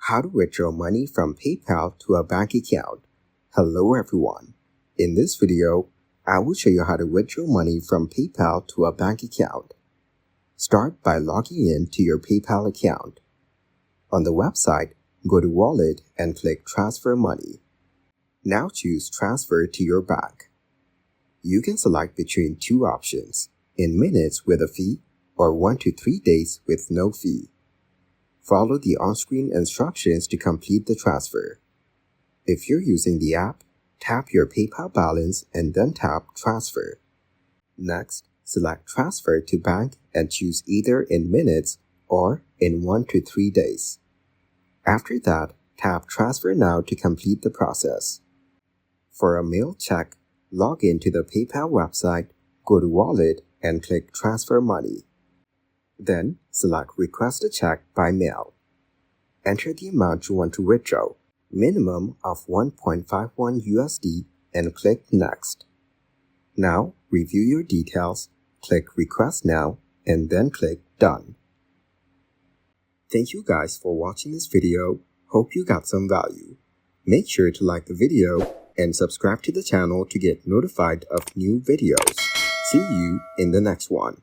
How to withdraw money from PayPal to a bank account. Hello everyone. In this video, I will show you how to withdraw money from PayPal to a bank account. Start by logging in to your PayPal account. On the website, go to Wallet and click Transfer Money. Now choose Transfer to your bank. You can select between two options, in minutes with a fee or 1 to 3 days with no fee. Follow the on-screen instructions to complete the transfer. If you're using the app, tap your PayPal balance and then tap Transfer. Next, select Transfer to Bank and choose either in minutes or in 1 to 3 days. After that, tap Transfer Now to complete the process. For a mail check, log into the PayPal website, go to Wallet and click Transfer Money. Then, select Request a check by mail. Enter the amount you want to withdraw, minimum of 1.51 USD, and click Next. Now, review your details, click Request Now, and then click Done. Thank you guys for watching this video. Hope you got some value. Make sure to like the video and subscribe to the channel to get notified of new videos. See you in the next one.